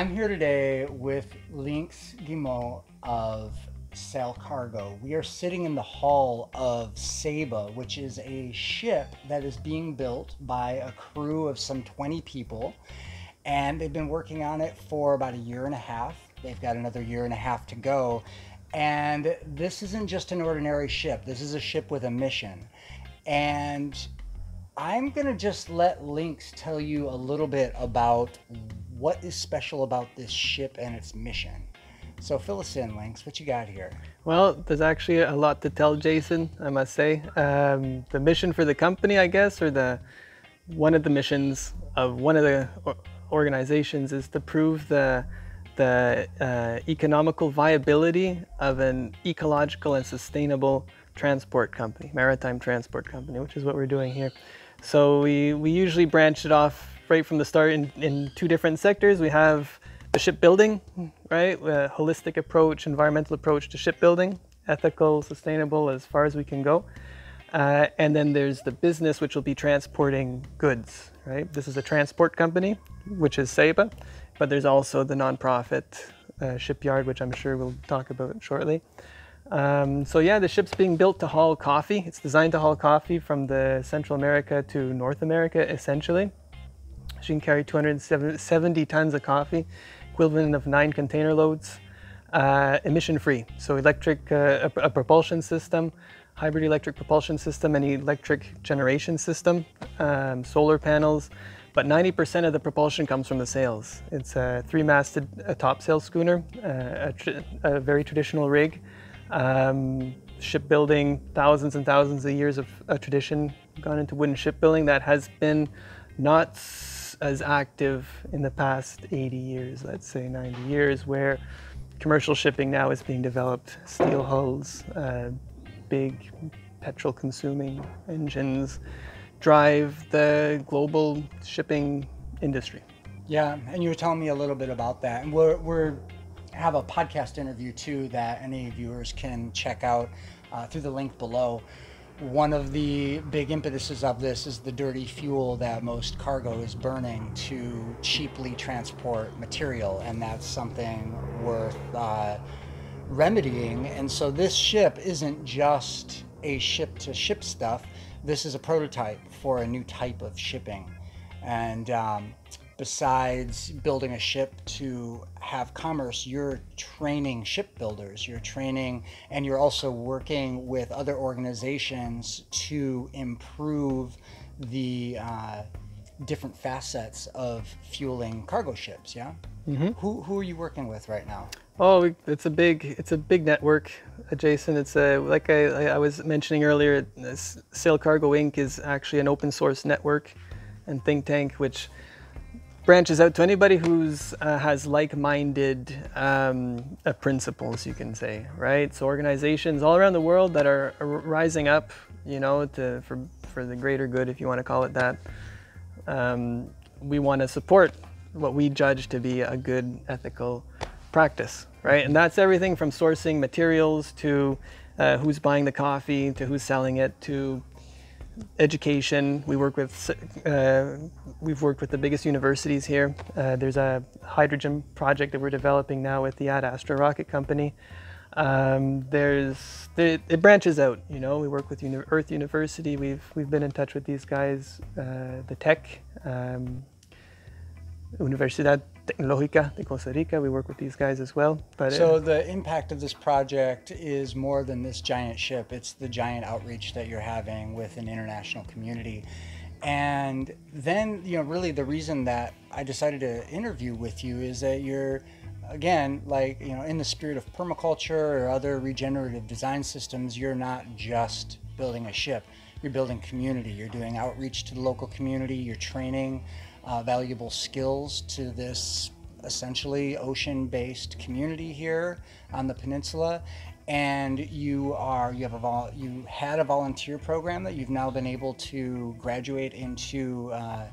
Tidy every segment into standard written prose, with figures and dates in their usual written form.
I'm here today with Lynx Guimond of Sailcargo. We are sitting in the hull of Saba, which is a ship that is being built by a crew of some 20 people, and they've been working on it for about a year and a half. They've got another year and a half to go, and this isn't just an ordinary ship. This is a ship with a mission, and I'm gonna just let Lynx tell you a little bit about what is special about this ship and its mission. So fill us in, Lynx. What you got here? Well, there's actually a lot to tell, Jason, I must say. The mission for the company, I guess, or one of the missions of one of the organizations is to prove the economical viability of an ecological and sustainable transport company, maritime transport company, which is what we're doing here. So we usually branch it off right from the start in two different sectors. We have the shipbuilding, right? A holistic approach, environmental approach to shipbuilding, ethical, sustainable as far as we can go. And then there's the business, which will be transporting goods, right? This is a transport company, which is Saba, but there's also the nonprofit shipyard, which I'm sure we'll talk about shortly. So yeah, the ship's being built to haul coffee. It's designed to haul coffee from the Central America to North America, essentially. She can carry 270 tons of coffee, equivalent of 9 container loads, emission-free. So electric, a propulsion system, hybrid electric propulsion system, and electric generation system, solar panels. But 90% of the propulsion comes from the sails. It's a 3-masted topsail schooner, a very traditional rig. Shipbuilding, thousands and thousands of years of tradition gone into wooden shipbuilding that has been not as active in the past 80 years, let's say 90 years, where commercial shipping now is being developed. Steel hulls, big petrol consuming engines drive the global shipping industry. Yeah, and you were telling me a little bit about that. And we're have a podcast interview too that any viewers can check out through the link below. One of the big impetuses of this is the dirty fuel that most cargo is burning to cheaply transport material, and that's something worth remedying. And so this ship isn't just a ship to ship stuff. This is a prototype for a new type of shipping. And besides building a ship to have commerce, you're training shipbuilders, you're training, and you're also working with other organizations to improve the different facets of fueling cargo ships, yeah? Mm-hmm. Who are you working with right now? Oh, it's a big network, Jason. It's like I was mentioning earlier, Sailcargo Inc. is actually an open source network and think tank, which branches out to anybody who's has like-minded principles, you can say, right? So organizations all around the world that are rising up, you know, for the greater good, if you want to call it that. We want to support what we judge to be a good ethical practice, right? And that's everything from sourcing materials to who's buying the coffee, to who's selling it, to education. We've worked with the biggest universities here. There's a hydrogen project that we're developing now with the Ad Astra rocket company. It branches out, you know. We work with Earth University. We've been in touch with these guys, the Tech, Universidad Tecnológica de Costa Rica. We work with these guys as well. But so the impact of this project is more than this giant ship. It's the giant outreach that you're having with an international community. And then, you know, really the reason that I decided to interview with you is that you're, again, like, you know, in the spirit of permaculture or other regenerative design systems, you're not just building a ship. You're building community. You're doing outreach to the local community. You're training valuable skills to this essentially ocean-based community here on the peninsula, and you had a volunteer program that you've now been able to graduate into a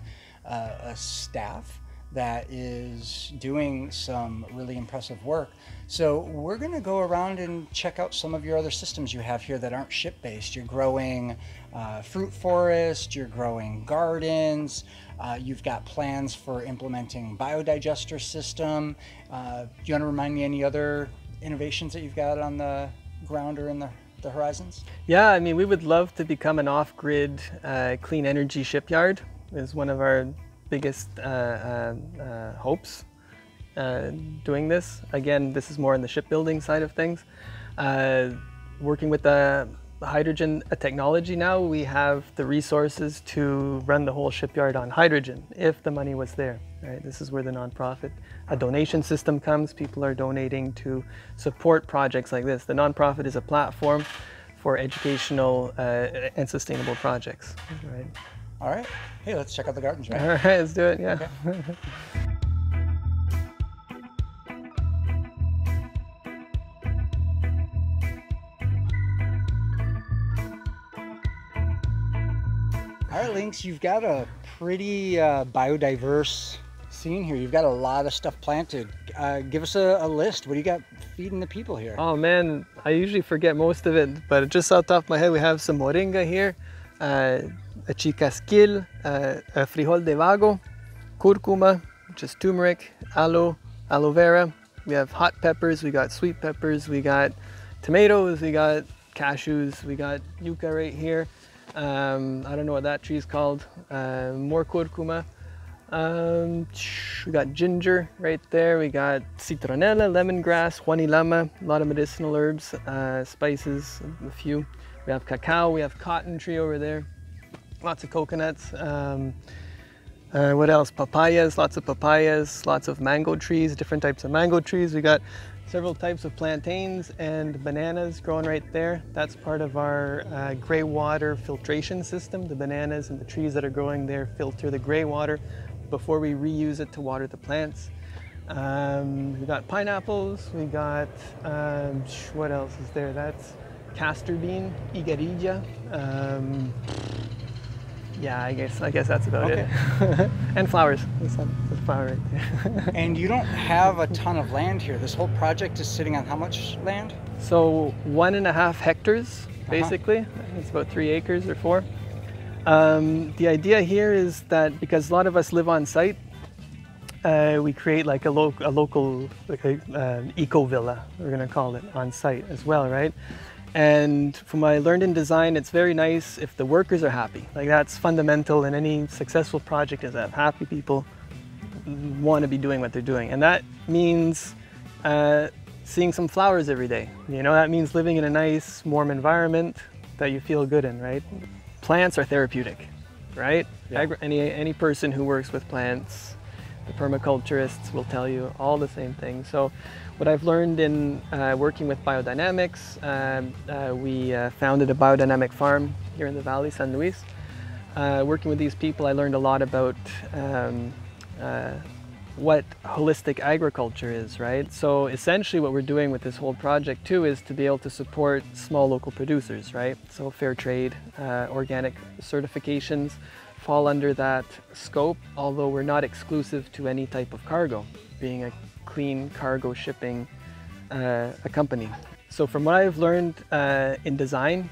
staff that is doing some really impressive work. So we're going to go around and check out some of your other systems you have here that aren't ship-based. You're growing fruit forest, you're growing gardens, you've got plans for implementing biodigester system. Do you want to remind me any other innovations that you've got on the ground or in the horizons? Yeah, I mean, we would love to become an off-grid clean energy shipyard. Is one of our biggest hopes doing this. Again, this is more on the shipbuilding side of things. Working with the hydrogen technology now, we have the resources to run the whole shipyard on hydrogen if the money was there. Right? This is where the nonprofit donation system comes. People are donating to support projects like this. The nonprofit is a platform for educational and sustainable projects. Right? All right. Hey, let's check out the gardens, right? All right, let's do it, yeah. Okay. All right, Lynx, you've got a pretty biodiverse scene here. You've got a lot of stuff planted. Give us a list. What do you got feeding the people here? Oh man, I usually forget most of it, but just off the top of my head, we have some moringa here, a chicasquil, a frijol de vago, curcuma, which is turmeric, aloe vera. We have hot peppers, we got sweet peppers, we got tomatoes, we got cashews, we got yucca right here. I don't know what that tree is called. More curcuma. We got ginger right there. We got citronella, lemongrass, juanilama, a lot of medicinal herbs, spices, a few. We have cacao, we have cotton tree over there. Lots of coconuts. What else? Papayas, lots of mango trees, different types of mango trees. We got several types of plantains and bananas growing right there. That's part of our gray water filtration system. The bananas and the trees that are growing there filter the gray water before we reuse it to water the plants. We got pineapples, we got, what else is there? That's castor bean, higuerilla. Yeah, I guess that's about it. And flowers. There's a flower right there. And you don't have a ton of land here. This whole project is sitting on how much land? So 1.5 hectares, basically. It's about 3 acres or 4. The idea here is that because a lot of us live on site, we create like a local like eco villa, we're gonna call it, on site as well, right? And from what I learned in design, it's very nice if the workers are happy. Like that's fundamental in any successful project, is that happy people want to be doing what they're doing. And that means seeing some flowers every day. You know, that means living in a nice, warm environment that you feel good in, right? Plants are therapeutic, right? Yeah. Any person who works with plants, the permaculturists will tell you all the same thing. So what I've learned in working with biodynamics, we founded a biodynamic farm here in the valley, San Luis. Working with these people, I learned a lot about what holistic agriculture is, right? So essentially what we're doing with this whole project too is to be able to support small local producers, right? So fair trade, organic certifications fall under that scope, although we're not exclusive to any type of cargo, being a clean cargo shipping a company. So from what I've learned in design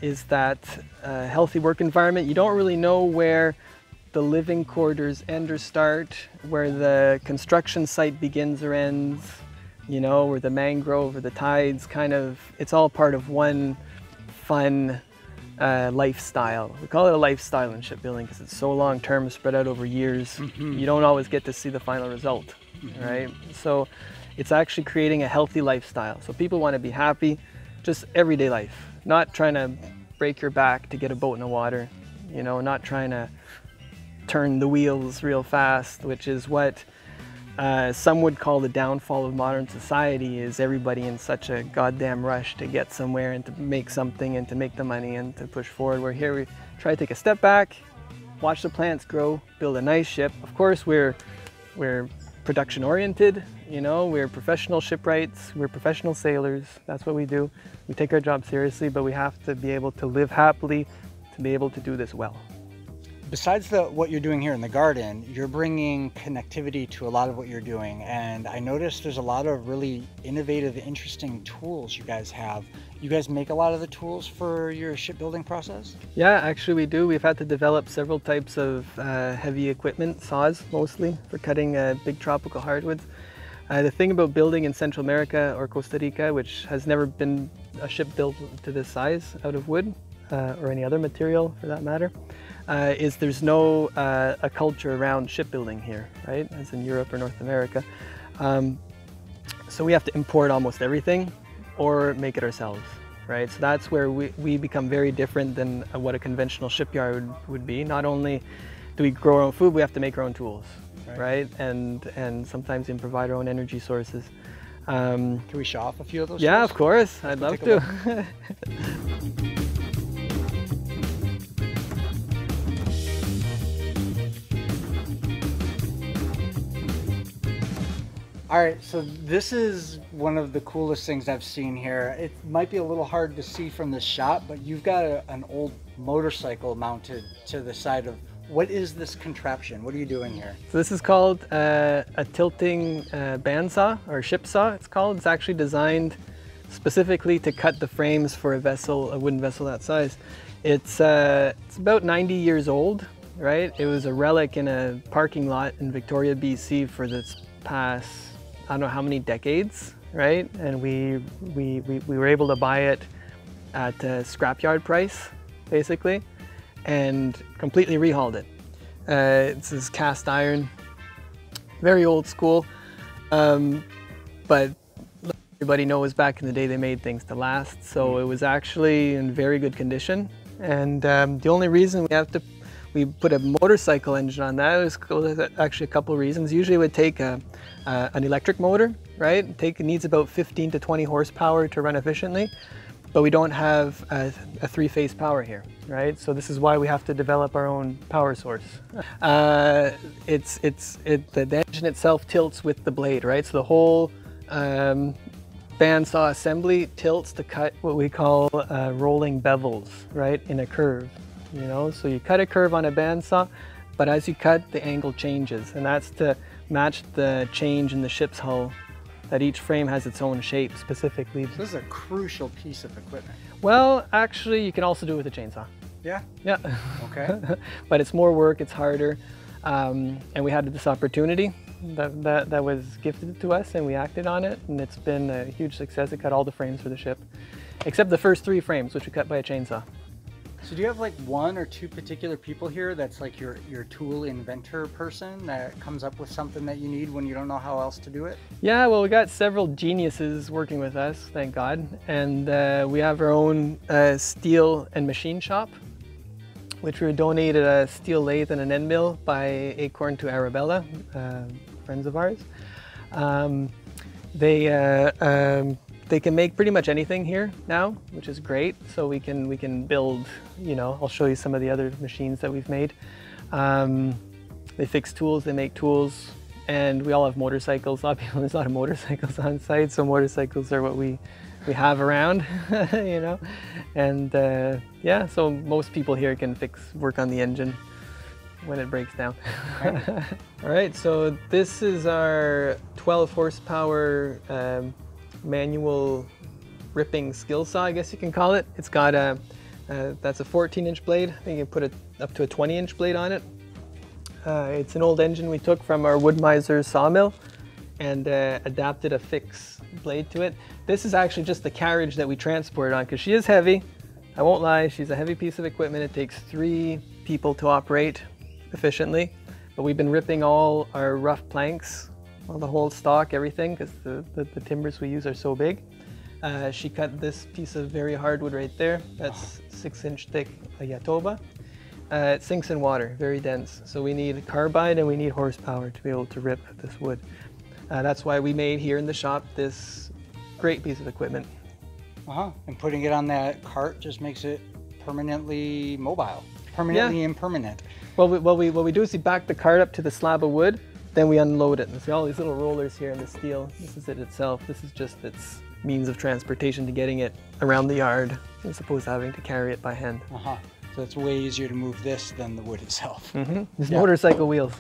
is that a healthy work environment, you don't really know where the living quarters end or start, where the construction site begins or ends, you know, where the mangrove or the tides kind of, it's all part of one fun lifestyle. We call it a lifestyle in shipbuilding because it's so long term, spread out over years. You don't always get to see the final result, right? So it's actually creating a healthy lifestyle. So people want to be happy, just everyday life, not trying to break your back to get a boat in the water, you know, not trying to turn the wheels real fast, which is what some would call the downfall of modern society, is everybody in such a goddamn rush to get somewhere and to make something and to make the money and to push forward. Where here we try to take a step back, watch the plants grow, build a nice ship. Of course, we're production oriented, you know, we're professional shipwrights, we're professional sailors. That's what we do. We take our job seriously, but we have to be able to live happily to be able to do this well. besides what you're doing here in the garden, you're bringing connectivity to a lot of what you're doing. And I noticed there's a lot of really innovative, interesting tools you guys have. You guys make a lot of the tools for your shipbuilding process? Yeah, actually we do. We've had to develop several types of heavy equipment, saws mostly, for cutting big tropical hardwoods. The thing about building in Central America or Costa Rica, which has never been a ship built to this size out of wood, or any other material for that matter, is there's no a culture around shipbuilding here, right? As in Europe or North America. So we have to import almost everything or make it ourselves, right? So that's where we become very different than what a conventional shipyard would be. Not only do we grow our own food, we have to make our own tools, right? And sometimes even provide our own energy sources. Can we show off a few of those Yeah, tools? of course. I'd love to. All right, so this is one of the coolest things I've seen here. It might be a little hard to see from this shot, but you've got an old motorcycle mounted to the side of, what is this contraption? What are you doing here? So this is called a tilting bandsaw, or ship saw it's called. It's actually designed specifically to cut the frames for a vessel, a wooden vessel that size. It's about 90 years old, right? It was a relic in a parking lot in Victoria, BC for this past, I don't know how many decades, right? And we were able to buy it at a scrapyard price, basically, and completely rehauled it. It's this cast iron, very old school, but everybody knows back in the day they made things to last, so it was actually in very good condition. And the only reason we put a motorcycle engine on that is actually a couple of reasons. Usually it would take an electric motor, right? It needs about 15 to 20 horsepower to run efficiently, but we don't have a three-phase power here, right? So this is why we have to develop our own power source. The engine itself tilts with the blade, right? So the whole bandsaw assembly tilts to cut what we call rolling bevels, right, in a curve. You know, so you cut a curve on a bandsaw, but as you cut, the angle changes, and that's to match the change in the ship's hull, that each frame has its own shape specifically. So this is a crucial piece of equipment. Well, actually, you can also do it with a chainsaw. Yeah? Yeah. Okay. But it's more work, it's harder, and we had this opportunity that was gifted to us, and we acted on it, and it's been a huge success. It cut all the frames for the ship, except the first 3 frames, which we cut by a chainsaw. So do you have like 1 or 2 particular people here that's like your tool inventor person that comes up with something that you need when you don't know how else to do it? Yeah, well, we got several geniuses working with us, thank God. And we have our own steel and machine shop, which we were donated a steel lathe and an end mill by Acorn to Arabella, friends of ours. They can make pretty much anything here now, which is great. So we can build, you know, I'll show you some of the other machines that we've made. They fix tools, they make tools, and we all have motorcycles. There's a lot of motorcycles on site, so motorcycles are what we have around, you know. And yeah, so most people here can work on the engine when it breaks down. All right, so this is our 12 horsepower manual ripping skill saw, I guess you can call it. It's got that's a 14-inch blade. I think you put it up to a 20-inch blade on it. It's an old engine we took from our Wood Miser sawmill and adapted a fixed blade to it. This is actually just the carriage that we transport on, because she is heavy. I won't lie, she's a heavy piece of equipment. It takes 3 people to operate efficiently, but we've been ripping all our rough planks, all the whole stock, everything, because the timbers we use are so big. She cut this piece of very hardwood right there. That's 6-inch thick yatoba. It sinks in water, very dense. So we need carbide and we need horsepower to be able to rip this wood. That's why we made here in the shop this great piece of equipment. And putting it on that cart just makes it permanently mobile, permanently impermanent. Well, what we do is we back the cart up to the slab of wood, then we unload it. And see all these little rollers here in the steel. This is it itself. This is just its means of transportation to getting it around the yard, as opposed to having to carry it by hand. So it's way easier to move this than the wood itself. These motorcycle wheels.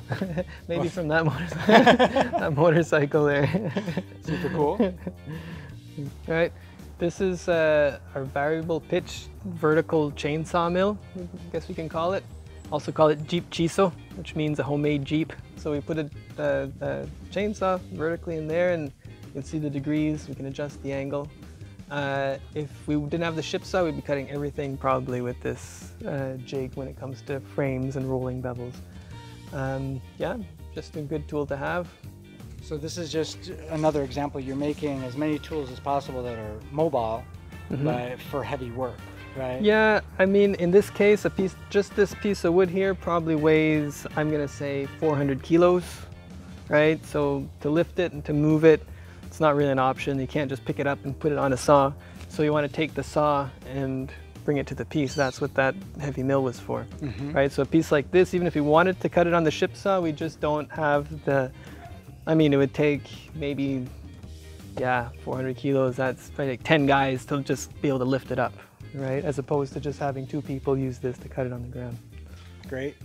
Maybe from that that motorcycle there. Super cool. All right. This is our variable pitch vertical chainsaw mill, I guess we can call it. Also call it Jeep Chiso, which means a homemade Jeep. So we put a chainsaw vertically in there, and you can see the degrees, we can adjust the angle. If we didn't have the ship saw, we'd be cutting everything probably with this jig when it comes to frames and rolling bevels. Yeah, just a good tool to have. So this is just another example. You're making as many tools as possible that are mobile, but for heavy work, right? Yeah, I mean, in this case, just this piece of wood here probably weighs, I'm gonna say 400 kilos, right? So to lift it and to move it, it's not really an option. You can't just pick it up and put it on a saw. So you want to take the saw and bring it to the piece. That's what that heavy mill was for, right? So a piece like this, even if we wanted to cut it on the ship saw, we just don't have the, I mean, it would take maybe, yeah, 400 kilos. That's probably like 10 guys to just be able to lift it up, right? As opposed to just having 2 people use this to cut it on the ground. Great.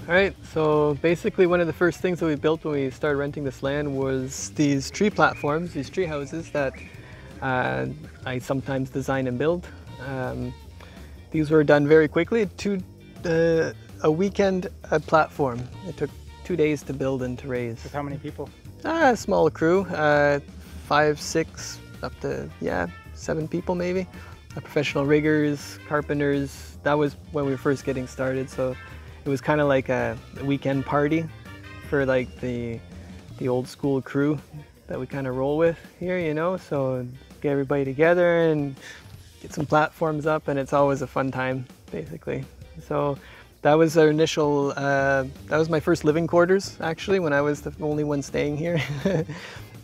All right, so basically one of the first things that we built when we started renting this land was these tree platforms, these tree houses that I sometimes design and build. These were done very quickly. A weekend a platform. It took 2 days to build and to raise. With how many people? A small crew, 5, 6, up to 7 people maybe. Professional riggers, carpenters. That was when we were first getting started. So it was kind of like a weekend party for like the old school crew that we kind of roll with here, you know. So get everybody together and get some platforms up, and it's always a fun time, basically. So that was our initial, that was my first living quarters, actually, when I was the only one staying here.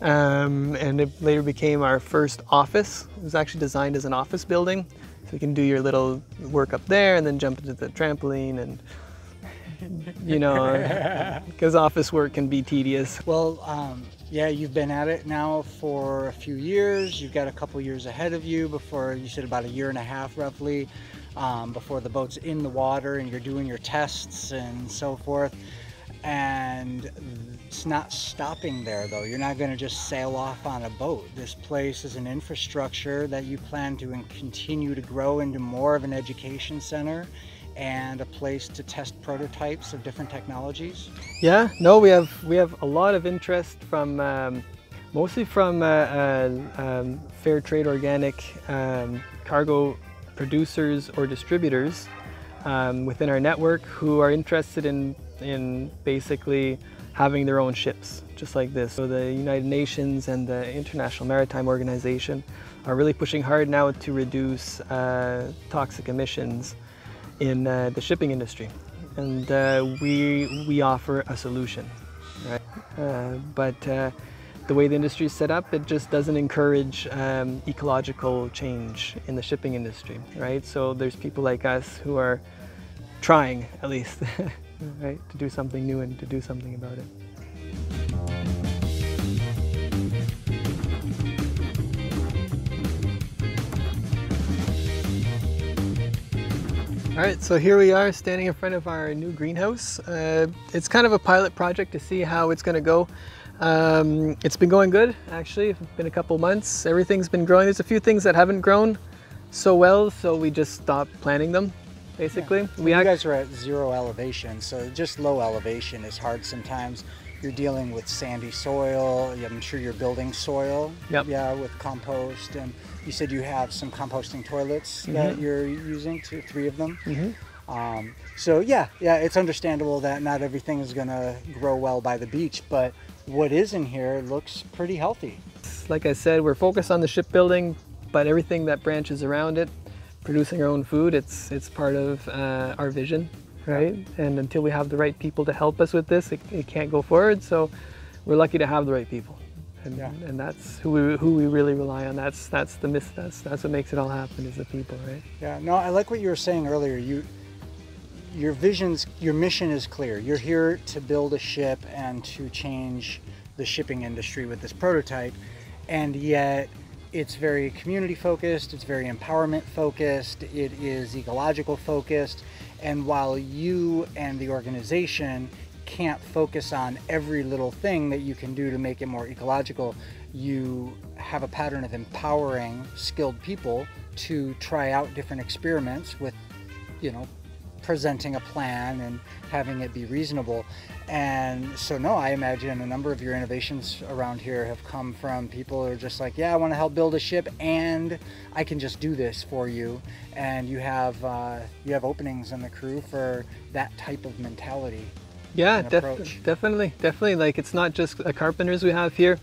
And it later became our first office. It was actually designed as an office building. So you can do your little work up there and then jump into the trampoline and, you know, because office work can be tedious. Well, yeah, you've been at it now for a few years. You've got a couple years ahead of you before, you said about 1.5 years roughly, before the boat's in the water and you're doing your tests and so forth. And it's not stopping there though. You're not going to just sail off on a boat. This place is an infrastructure that you plan to continue to grow into more of an education center and a place to test prototypes of different technologies. Yeah, no, we have a lot of interest from mostly from fair trade organic cargo producers or distributors within our network who are interested in basically having their own ships, just like this. So the United Nations and the International Maritime Organization are really pushing hard now to reduce toxic emissions in the shipping industry, and we offer a solution, right? But the way the industry is set up, it just doesn't encourage ecological change in the shipping industry, right? So there's people like us who are trying, at least, right, to do something new and to do something about it. All right, so here we are standing in front of our new greenhouse. It's kind of a pilot project to see how it's gonna go. It's been going good, actually. It's been a couple months. Everything's been growing. There's a few things that haven't grown so well, so we just stopped planting them, basically. Yeah. You guys are at 0 elevation, so just low elevation is hard sometimes. You're dealing with sandy soil. I'm sure you're building soil. Yep. Yeah, with compost. And you said you have some composting toilets that you're using, 3 of them. So yeah, it's understandable that not everything is gonna grow well by the beach, but what is in here looks pretty healthy. Like I said, we're focused on the shipbuilding, but everything that branches around it, producing our own food, it's part of our vision. Right? And until we have the right people to help us with this, it can't go forward. So we're lucky to have the right people, and that's who we really rely on. That's what makes it all happen, is the people, right? Yeah. No, I like what you were saying earlier. your mission is clear. You're here to build a ship and to change the shipping industry with this prototype, and yet it's very community focused, it's very empowerment focused, it is ecological focused, and while you and the organization can't focus on every little thing that you can do to make it more ecological, you have a pattern of empowering skilled people to try out different experiments with, you know, presenting a plan and having it be reasonable. And so no, I imagine a number of your innovations around here have come from people who are just like, yeah, I want to help build a ship and I can just do this for you. And you have openings in the crew for that type of mentality. Yeah, definitely. Like, it's not just carpenters we have here.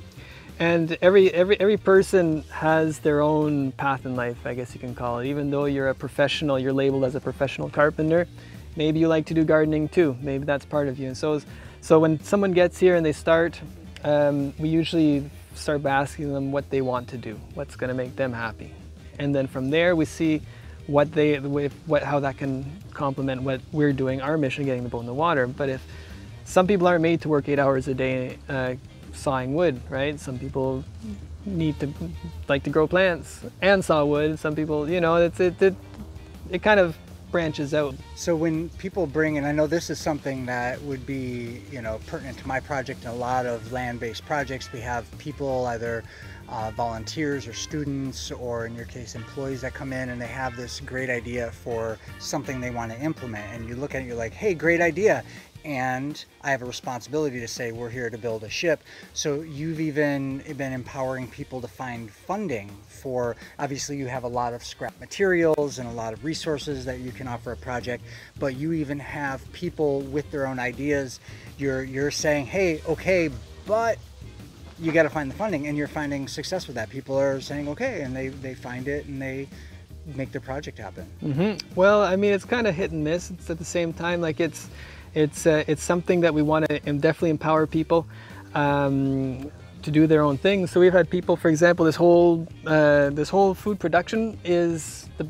And every person has their own path in life, I guess you can call it. Even though you're a professional, you're labeled as a professional carpenter, maybe you like to do gardening too. Maybe that's part of you. And so when someone gets here and they start, we usually start by asking them what they want to do, what's going to make them happy. And then from there we see how that can complement what we're doing, our mission, getting the boat in the water. But if some people aren't made to work 8 hours a day sawing wood, right? Some people like to grow plants and saw wood. Some people, you know, it kind of branches out. So when people bring, and I know this is something that would be, you know, pertinent to my project and a lot of land-based projects, we have people, either volunteers or students, or in your case employees, that come in and they have this great idea for something they want to implement, and you look at it, you're like, hey, great idea. And I have a responsibility to say we're here to build a ship. So you've even been empowering people to find funding for, obviously you have a lot of scrap materials and a lot of resources that you can offer a project, but you even have people with their own ideas. You're saying, hey, okay, but you got to find the funding, and you're finding success with that. People are saying, okay, and they find it and they make their project happen. Mm-hmm. Well, I mean, it's kind of hit and miss. It's at the same time, like it's something that we want to definitely empower people to do their own thing. So we've had people, for example, this whole food production is the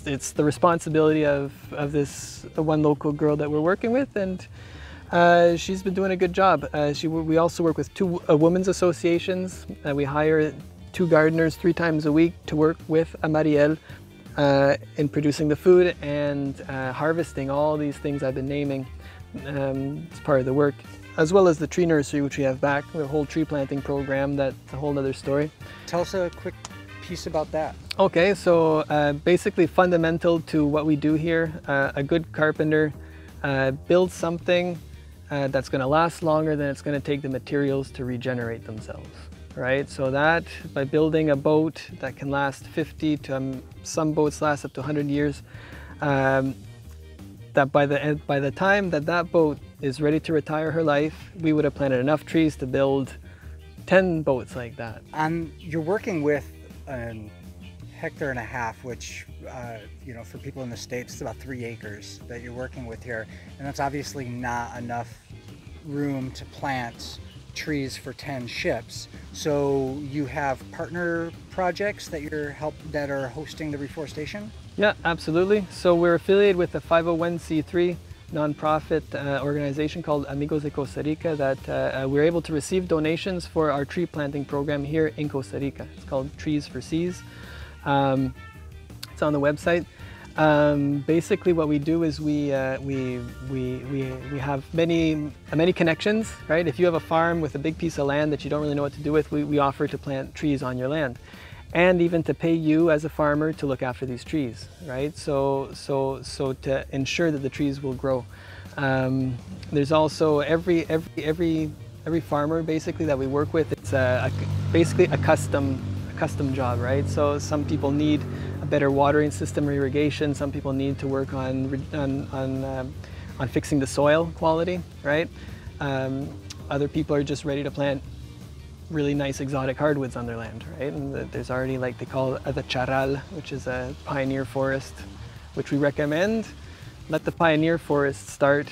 it's the responsibility of this one local girl that we're working with, and she's been doing a good job. We also work with two women's associations. We hire 2 gardeners 3 times a week to work with Marielle in producing the food and harvesting all these things I've been naming. It's part of the work, as well as the tree nursery, which we have back. We have a whole tree planting program. That's a whole other story. Tell us a quick piece about that. Okay, so basically fundamental to what we do here, a good carpenter builds something that's going to last longer than it's going to take the materials to regenerate themselves. Right, so that by building a boat that can last 50 to some boats last up to 100 years, that by the time that boat is ready to retire her life, we would have planted enough trees to build 10 boats like that. You're working with a hectare and a half, which you know, for people in the States, it's about 3 acres that you're working with here, and that's obviously not enough room to plant trees for 10 ships. So you have partner projects that are hosting the reforestation? Yeah, absolutely. So we're affiliated with a 501c3 nonprofit organization called Amigos de Costa Rica that we're able to receive donations for our tree planting program here in Costa Rica. It's called Trees for Seas. It's on the website. Basically what we do is we have many connections, right? If you have a farm with a big piece of land that you don't really know what to do with, we offer to plant trees on your land, and even to pay you as a farmer to look after these trees, right? So to ensure that the trees will grow. There's also every farmer basically that we work with, it's basically a custom job, right? So some people need a better watering system or irrigation. Some people need to work on fixing the soil quality, right? Other people are just ready to plant really nice exotic hardwoods on their land, right? And there's already, like they call it, the charal, which is a pioneer forest, which we recommend. Let the pioneer forest start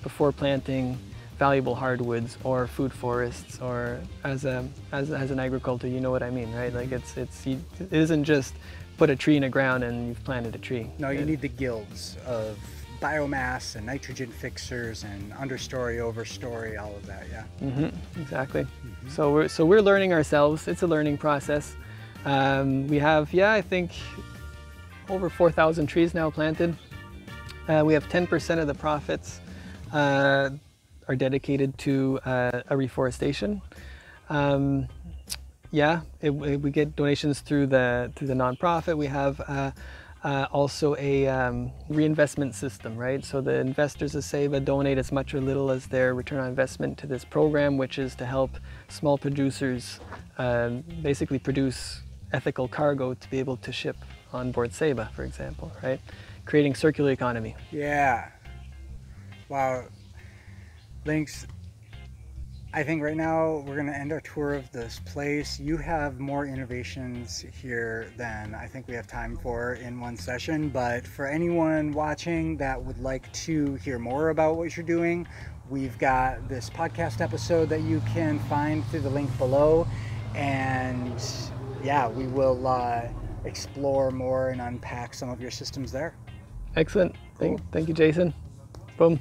before planting valuable hardwoods or food forests, or as an agriculture, you know what I mean, right? Like it isn't just put a tree in the ground and you've planted a tree. No, you need the guilds of biomass and nitrogen fixers and understory, overstory, all of that. Yeah. Exactly. So we're learning ourselves. It's a learning process. We have, I think over 4,000 trees now planted. We have 10% of the profits are dedicated to a reforestation. We get donations through the nonprofit. We have also a reinvestment system, right? So the investors of SEBA donate as much or little as their return on investment to this program, which is to help small producers basically produce ethical cargo to be able to ship on board SEBA, for example, right? Creating circular economy. Yeah. Wow. Lynx, I think right now we're going to end our tour of this place. You have more innovations here than I think we have time for in one session, but for anyone watching that would like to hear more about what you're doing, we've got this podcast episode that you can find through the link below, and yeah, we will explore more and unpack some of your systems there. Excellent. Cool. Thank you, Jason. Boom.